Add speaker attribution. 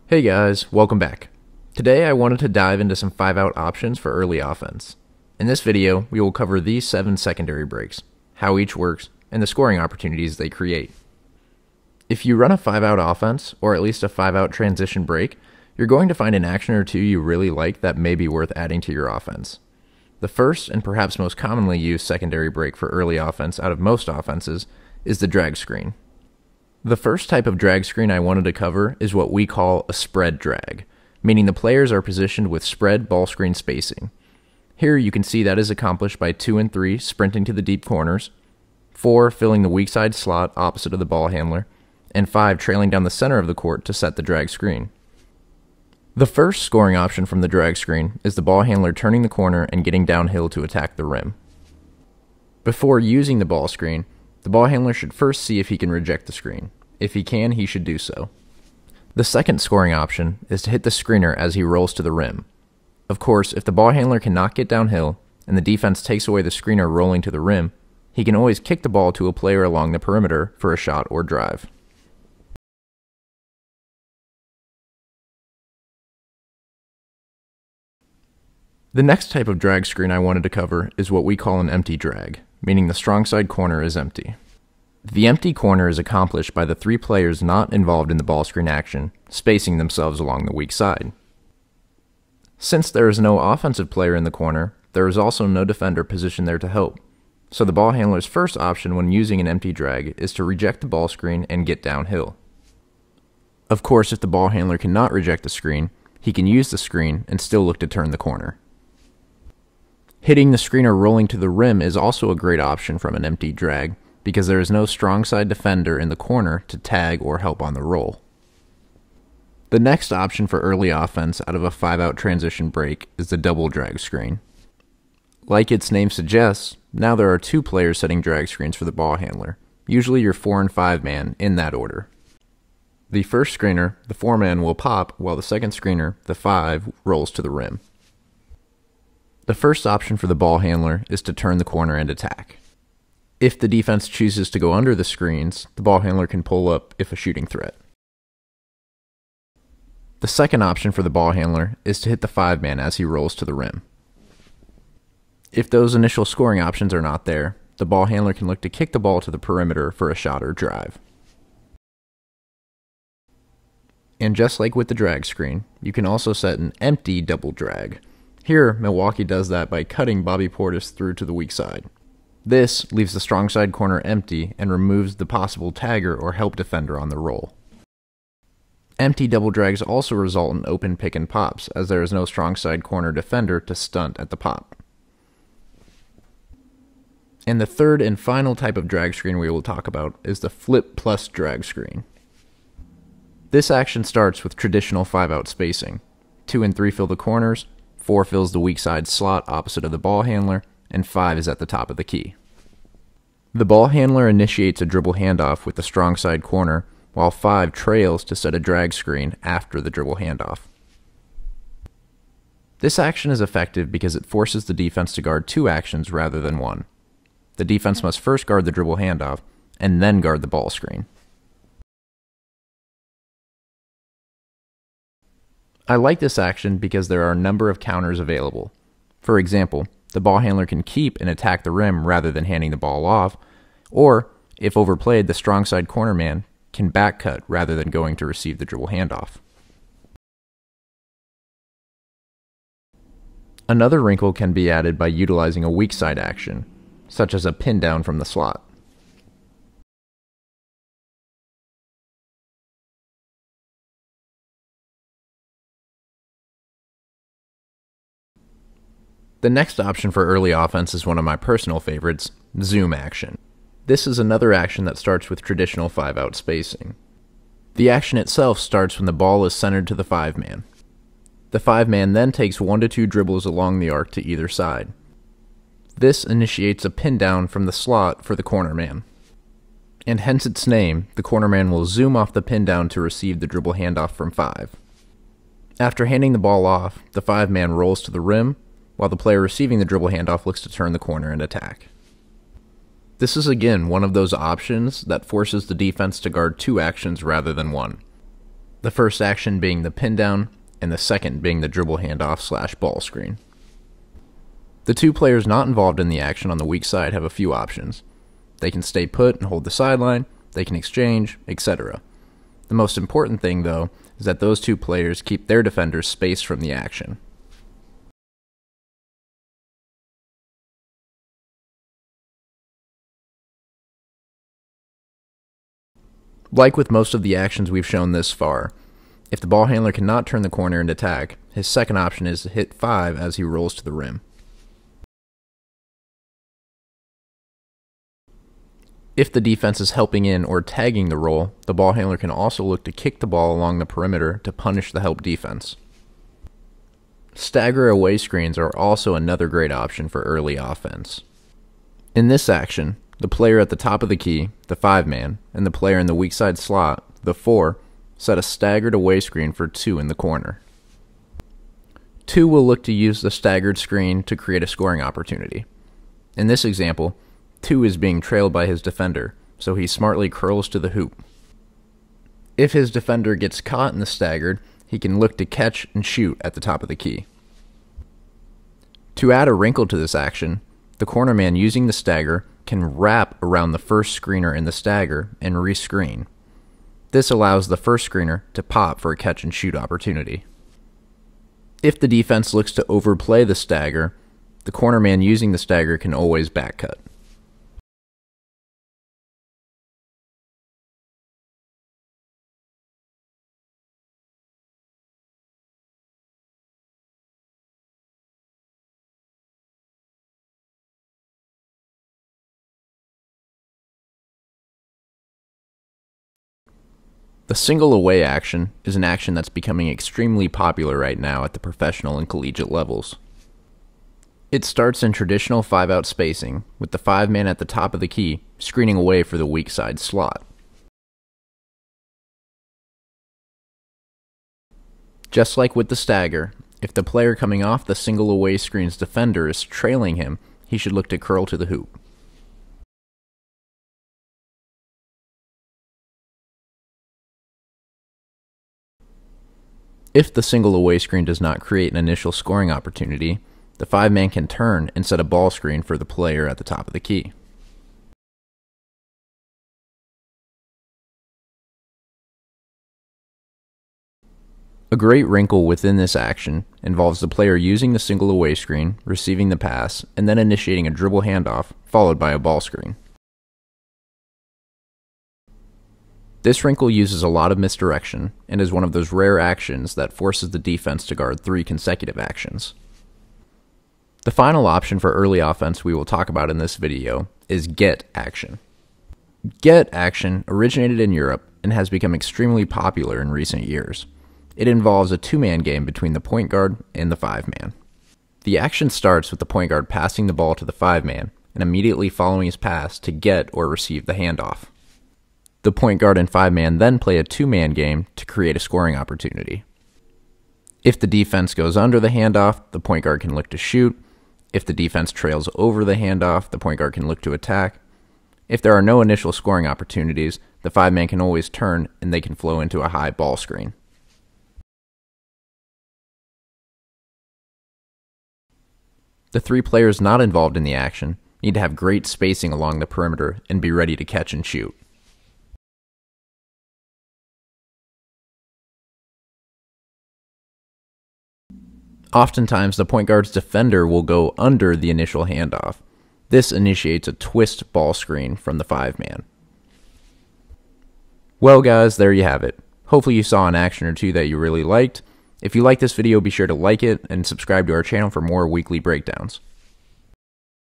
Speaker 1: Hey guys, welcome back. Today I wanted to dive into some 5-out options for early offense. In this video, we will cover these 7 secondary breaks, how each works, and the scoring opportunities they create. If you run a 5-out offense, or at least a 5-out transition break, you're going to find an action or two you really like that may be worth adding to your offense. The first, and perhaps most commonly used secondary break for early offense out of most offenses, is the drag screen. The first type of drag screen I wanted to cover is what we call a spread drag, meaning the players are positioned with spread ball screen spacing. Here you can see that is accomplished by 2 and 3 sprinting to the deep corners, 4 filling the weak side slot opposite of the ball handler, and 5 trailing down the center of the court to set the drag screen. The first scoring option from the drag screen is the ball handler turning the corner and getting downhill to attack the rim. Before using the ball screen, the ball handler should first see if he can reject the screen. If he can, he should do so. The second scoring option is to hit the screener as he rolls to the rim. Of course, if the ball handler cannot get downhill and the defense takes away the screener rolling to the rim, he can always kick the ball to a player along the perimeter for a shot or drive. The next type of drag screen I wanted to cover is what we call an empty drag, meaning the strong side corner is empty. The empty corner is accomplished by the 3 players not involved in the ball screen action, spacing themselves along the weak side. Since there is no offensive player in the corner, there is also no defender positioned there to help, so the ball handler's first option when using an empty drag is to reject the ball screen and get downhill. Of course, if the ball handler cannot reject the screen, he can use the screen and still look to turn the corner. Hitting the screener rolling to the rim is also a great option from an empty drag, because there is no strong side defender in the corner to tag or help on the roll. The next option for early offense out of a 5-out transition break is the double drag screen. Like its name suggests, now there are 2 players setting drag screens for the ball handler, usually your 4 and 5 man in that order. The first screener, the 4 man, will pop, while the second screener, the 5, rolls to the rim. The first option for the ball handler is to turn the corner and attack. If the defense chooses to go under the screens, the ball handler can pull up if a shooting threat. The second option for the ball handler is to hit the 5 man as he rolls to the rim. If those initial scoring options are not there, the ball handler can look to kick the ball to the perimeter for a shot or drive. And just like with the drag screen, you can also set an empty double drag. Here, Milwaukee does that by cutting Bobby Portis through to the weak side. This leaves the strong side corner empty and removes the possible tagger or help defender on the roll. Empty double drags also result in open pick and pops, as there is no strong side corner defender to stunt at the pop. And the third and final type of drag screen we will talk about is the flip plus drag screen. This action starts with traditional 5-out spacing. 2 and 3 fill the corners, 4 fills the weak side slot opposite of the ball handler, and 5 is at the top of the key. The ball handler initiates a dribble handoff with the strong side corner, while 5 trails to set a drag screen after the dribble handoff. This action is effective because it forces the defense to guard 2 actions rather than 1. The defense must first guard the dribble handoff, and then guard the ball screen. I like this action because there are a number of counters available. For example, the ball handler can keep and attack the rim rather than handing the ball off, or, if overplayed, the strong side corner man can back cut rather than going to receive the dribble handoff. Another wrinkle can be added by utilizing a weak side action, such as a pin down from the slot. The next option for early offense is one of my personal favorites, zoom action. This is another action that starts with traditional 5-out spacing. The action itself starts when the ball is centered to the 5 man. The 5 man then takes 1 to 2 dribbles along the arc to either side. This initiates a pin down from the slot for the corner man. And hence its name, the corner man will zoom off the pin down to receive the dribble handoff from 5. After handing the ball off, the 5 man rolls to the rim, while the player receiving the dribble handoff looks to turn the corner and attack. This is again one of those options that forces the defense to guard 2 actions rather than 1. the first action being the pin down, and the second being the dribble handoff / ball screen. The two players not involved in the action on the weak side have a few options. They can stay put and hold the sideline, they can exchange, etc. The most important thing, though, is that those two players keep their defenders spaced from the action. Like with most of the actions we've shown this far, if the ball handler cannot turn the corner and attack, his second option is to hit 5 as he rolls to the rim. If the defense is helping in or tagging the roll, the ball handler can also look to kick the ball along the perimeter to punish the help defense. Stagger away screens are also another great option for early offense. In this action, the player at the top of the key, the 5-man, and the player in the weak side slot, the 4, set a staggered away screen for 2 in the corner. 2 will look to use the staggered screen to create a scoring opportunity. In this example, 2 is being trailed by his defender, so he smartly curls to the hoop. If his defender gets caught in the staggered, he can look to catch and shoot at the top of the key. To add a wrinkle to this action, the corner man using the stagger can wrap around the first screener in the stagger and rescreen. This allows the first screener to pop for a catch and shoot opportunity. If the defense looks to overplay the stagger, the corner man using the stagger can always back cut. The single away action is an action that's becoming extremely popular right now at the professional and collegiate levels. It starts in traditional 5-out spacing, with the 5-man at the top of the key screening away for the weak side slot. Just like with the stagger, if the player coming off the single away screen's defender is trailing him, he should look to curl to the hoop. If the single away screen does not create an initial scoring opportunity, the 5-man can turn and set a ball screen for the player at the top of the key. A great wrinkle within this action involves the player using the single away screen, receiving the pass, and then initiating a dribble handoff, followed by a ball screen. This wrinkle uses a lot of misdirection and is one of those rare actions that forces the defense to guard 3 consecutive actions. The final option for early offense we will talk about in this video is get action. Get action originated in Europe and has become extremely popular in recent years. It involves a 2-man game between the point guard and the 5-man. The action starts with the point guard passing the ball to the 5-man and immediately following his pass to get or receive the handoff. The point guard and 5-man then play a 2-man game to create a scoring opportunity. If the defense goes under the handoff, the point guard can look to shoot. If the defense trails over the handoff, the point guard can look to attack. If there are no initial scoring opportunities, the 5-man can always turn and they can flow into a high ball screen. The 3 players not involved in the action need to have great spacing along the perimeter and be ready to catch and shoot. Oftentimes, the point guard's defender will go under the initial handoff. This initiates a twist ball screen from the 5-man. Well guys, there you have it. Hopefully you saw an action or two that you really liked. If you like this video, be sure to like it and subscribe to our channel for more weekly breakdowns.